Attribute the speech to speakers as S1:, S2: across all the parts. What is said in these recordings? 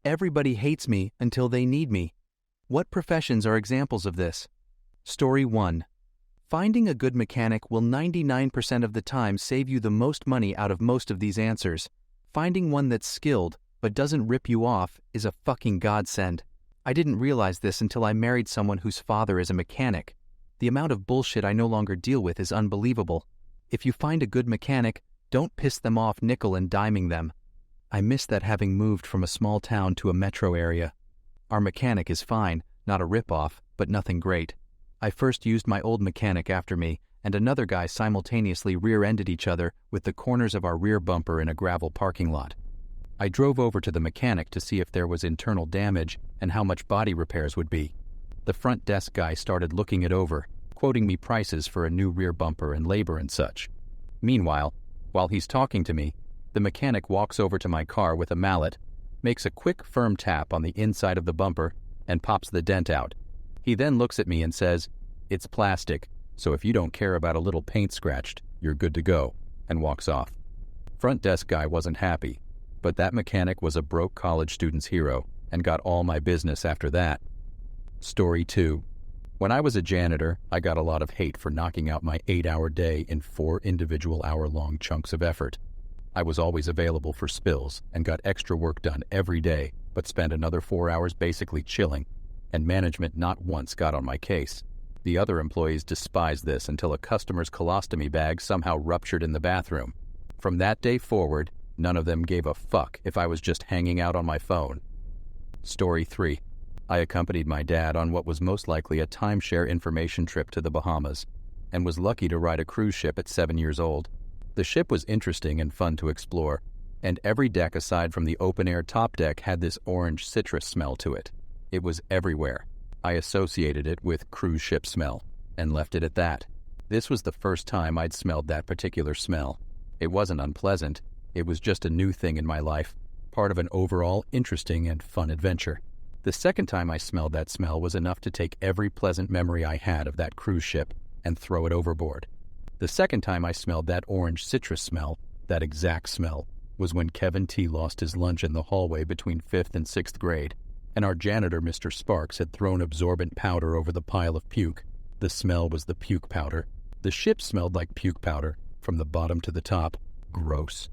S1: Everybody hates me until they need me. What professions are examples of this? Story 1. Finding a good mechanic will 99% of the time save you the most money out of most of these answers. Finding one that's skilled but doesn't rip you off is a fucking godsend. I didn't realize this until I married someone whose father is a mechanic. The amount of bullshit I no longer deal with is unbelievable. If you find a good mechanic, don't piss them off nickel and diming them. I miss that, having moved from a small town to a metro area. Our mechanic is fine, not a rip-off, but nothing great. I first used my old mechanic after me, and another guy simultaneously rear-ended each other with the corners of our rear bumper in a gravel parking lot. I drove over to the mechanic to see if there was internal damage and how much body repairs would be. The front desk guy started looking it over, quoting me prices for a new rear bumper and labor and such. Meanwhile, while he's talking to me, the mechanic walks over to my car with a mallet, makes a quick, firm tap on the inside of the bumper, and pops the dent out. He then looks at me and says, "It's plastic, so if you don't care about a little paint scratched, you're good to go," and walks off. Front desk guy wasn't happy, but that mechanic was a broke college student's hero and got all my business after that. Story 2. When I was a janitor, I got a lot of hate for knocking out my 8-hour day in 4 individual hour-long chunks of effort. I was always available for spills and got extra work done every day, but spent another 4 hours basically chilling, and management not once got on my case. The other employees despised this until a customer's colostomy bag somehow ruptured in the bathroom. From that day forward, none of them gave a fuck if I was just hanging out on my phone. Story 3. I accompanied my dad on what was most likely a timeshare information trip to the Bahamas, and was lucky to ride a cruise ship at 7 years old. The ship was interesting and fun to explore, and every deck aside from the open-air top deck had this orange citrus smell to it. It was everywhere. I associated it with cruise ship smell, and left it at that. This was the first time I'd smelled that particular smell. It wasn't unpleasant, it was just a new thing in my life, part of an overall interesting and fun adventure. The second time I smelled that smell was enough to take every pleasant memory I had of that cruise ship and throw it overboard. The second time I smelled that orange citrus smell, that exact smell, was when Kevin T. lost his lunch in the hallway between 5th and 6th grade, and our janitor, Mr. Sparks, had thrown absorbent powder over the pile of puke. The smell was the puke powder. The ship smelled like puke powder, from the bottom to the top. Gross.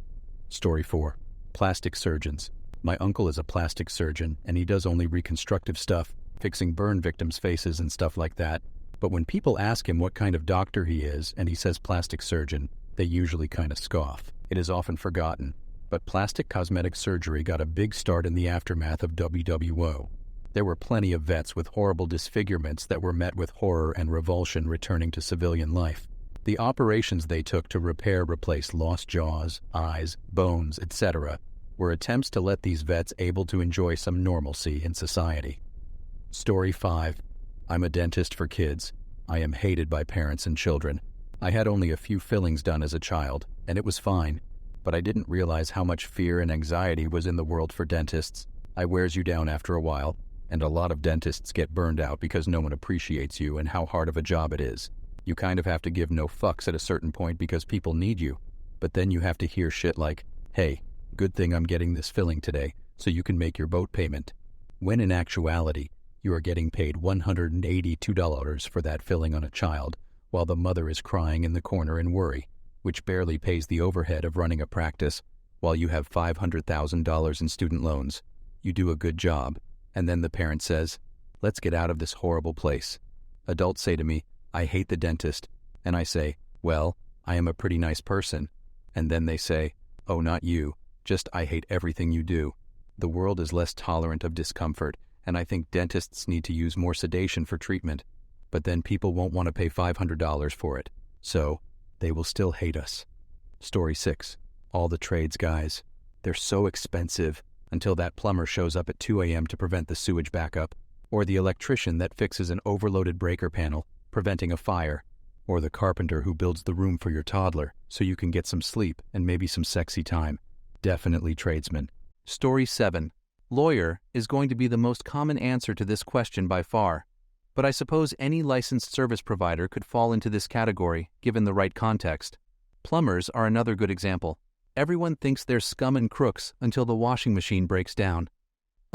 S1: Story 4. Plastic surgeons. My uncle is a plastic surgeon, and he does only reconstructive stuff, fixing burn victims' faces and stuff like that. But when people ask him what kind of doctor he is, and he says plastic surgeon, they usually kind of scoff. It is often forgotten, but plastic cosmetic surgery got a big start in the aftermath of WWO. There were plenty of vets with horrible disfigurements that were met with horror and revulsion returning to civilian life. The operations they took to replace lost jaws, eyes, bones, etc., were attempts to let these vets able to enjoy some normalcy in society. Story 5. I'm a dentist for kids. I am hated by parents and children. I had only a few fillings done as a child, and it was fine, but I didn't realize how much fear and anxiety was in the world for dentists. It wears you down after a while, and a lot of dentists get burned out because no one appreciates you and how hard of a job it is. You kind of have to give no fucks at a certain point because people need you, but then you have to hear shit like, "Hey, good thing I'm getting this filling today, so you can make your boat payment," when in actuality, you are getting paid $182 for that filling on a child, while the mother is crying in the corner in worry, which barely pays the overhead of running a practice, while you have $500,000 in student loans. You do a good job, and then the parent says, "Let's get out of this horrible place." Adults say to me, "I hate the dentist," and I say, "Well, I am a pretty nice person," and then they say, "Oh, not you, just I hate everything you do." The world is less tolerant of discomfort, and I think dentists need to use more sedation for treatment, but then people won't want to pay $500 for it, so they will still hate us. Story 6. All the trades guys. They're so expensive, until that plumber shows up at 2 a.m. to prevent the sewage backup, or the electrician that fixes an overloaded breaker panel, preventing a fire, or the carpenter who builds the room for your toddler so you can get some sleep and maybe some sexy time. Definitely tradesmen. Story 7. Lawyer is going to be the most common answer to this question by far, but I suppose any licensed service provider could fall into this category given the right context. Plumbers are another good example. Everyone thinks they're scum and crooks until the washing machine breaks down.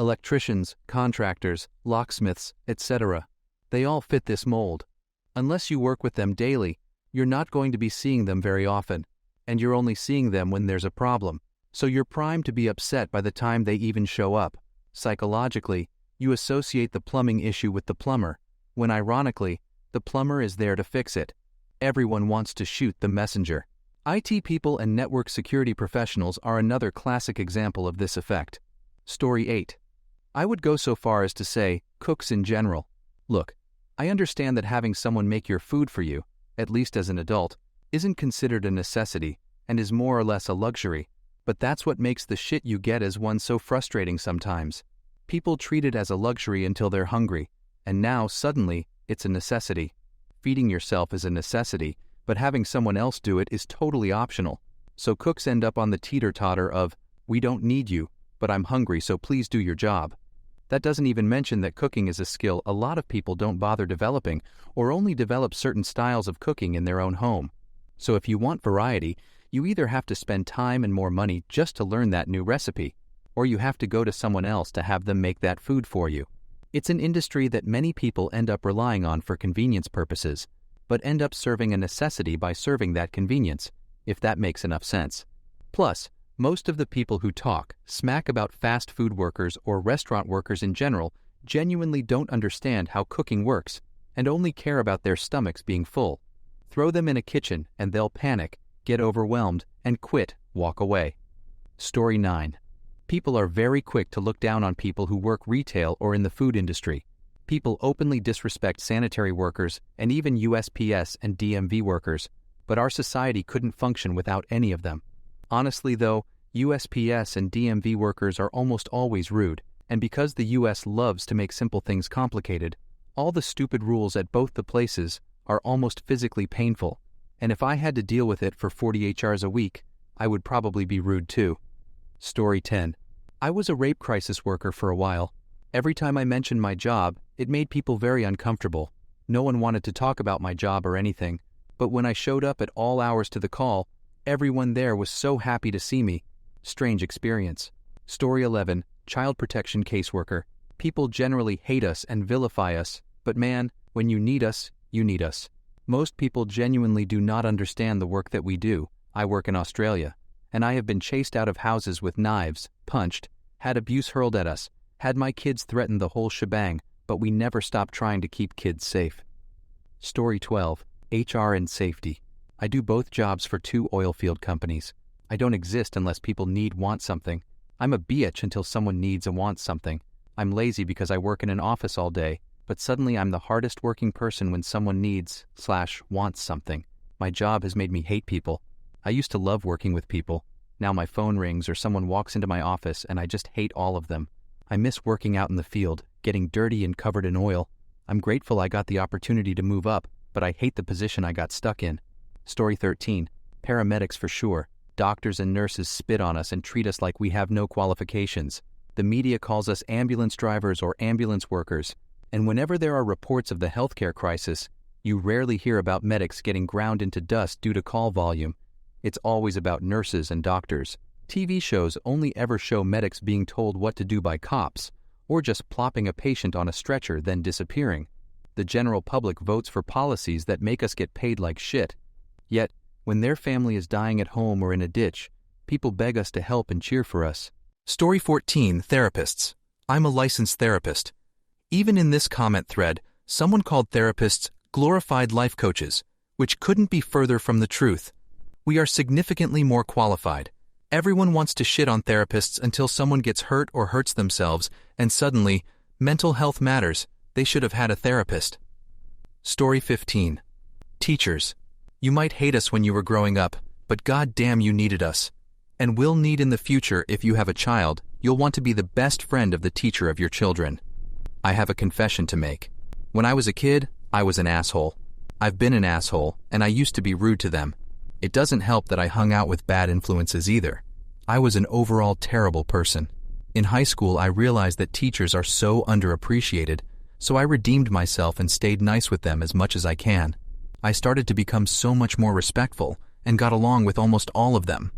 S1: Electricians, contractors, locksmiths, etc. They all fit this mold. Unless you work with them daily, you're not going to be seeing them very often, and you're only seeing them when there's a problem, so you're primed to be upset by the time they even show up. Psychologically, you associate the plumbing issue with the plumber, when ironically, the plumber is there to fix it. Everyone wants to shoot the messenger. IT people and network security professionals are another classic example of this effect. Story 8. I would go so far as to say, cooks in general. Look, I understand that having someone make your food for you, at least as an adult, isn't considered a necessity and is more or less a luxury, but that's what makes the shit you get as one so frustrating sometimes. People treat it as a luxury until they're hungry, and now, suddenly, it's a necessity. Feeding yourself is a necessity, but having someone else do it is totally optional. So cooks end up on the teeter-totter of, we don't need you, but I'm hungry so please do your job. That doesn't even mention that cooking is a skill a lot of people don't bother developing or only develop certain styles of cooking in their own home. So if you want variety, you either have to spend time and more money just to learn that new recipe, or you have to go to someone else to have them make that food for you. It's an industry that many people end up relying on for convenience purposes, but end up serving a necessity by serving that convenience, if that makes enough sense. Plus, most of the people who talk smack about fast food workers or restaurant workers in general genuinely don't understand how cooking works and only care about their stomachs being full. Throw them in a kitchen and they'll panic, get overwhelmed, and quit, walk away. Story 9. People are very quick to look down on people who work retail or in the food industry. People openly disrespect sanitary workers and even USPS and DMV workers, but our society couldn't function without any of them. Honestly though, USPS and DMV workers are almost always rude, and because the US loves to make simple things complicated, all the stupid rules at both the places are almost physically painful, and if I had to deal with it for 48 hours a week, I would probably be rude too. Story 10. I was a rape crisis worker for a while. Every time I mentioned my job, it made people very uncomfortable. No one wanted to talk about my job or anything, but when I showed up at all hours to the call, everyone there was so happy to see me. Strange experience. Story 11. Child protection caseworker. People generally hate us and vilify us, but man, when you need us, you need us. Most people genuinely do not understand the work that we do. I work in Australia, and I have been chased out of houses with knives, punched, had abuse hurled at us, had my kids threaten the whole shebang, but we never stopped trying to keep kids safe. Story 12. HR and safety. I do both jobs for 2 oil field companies. I don't exist unless people want something. I'm a bitch until someone needs and wants something. I'm lazy because I work in an office all day, but suddenly I'm the hardest working person when someone needs/wants something. My job has made me hate people. I used to love working with people. Now my phone rings or someone walks into my office and I just hate all of them. I miss working out in the field, getting dirty and covered in oil. I'm grateful I got the opportunity to move up, but I hate the position I got stuck in. Story 13. Paramedics for sure. Doctors and nurses spit on us and treat us like we have no qualifications. The media calls us ambulance drivers or ambulance workers. And whenever there are reports of the healthcare crisis, you rarely hear about medics getting ground into dust due to call volume. It's always about nurses and doctors. TV shows only ever show medics being told what to do by cops, or just plopping a patient on a stretcher then disappearing. The general public votes for policies that make us get paid like shit. Yet, when their family is dying at home or in a ditch, people beg us to help and cheer for us. Story 14. Therapists. I'm a licensed therapist. Even in this comment thread, someone called therapists glorified life coaches, which couldn't be further from the truth. We are significantly more qualified. Everyone wants to shit on therapists until someone gets hurt or hurts themselves, and suddenly, mental health matters. They should have had a therapist. Story 15. Teachers. You might hate us when you were growing up, but goddamn you needed us. And will need in the future if you have a child, you'll want to be the best friend of the teacher of your children. I have a confession to make. When I was a kid, I was an asshole. I've been an asshole, and I used to be rude to them. It doesn't help that I hung out with bad influences either. I was an overall terrible person. In high school, I realized that teachers are so underappreciated, so I redeemed myself and stayed nice with them as much as I can. I started to become so much more respectful and got along with almost all of them.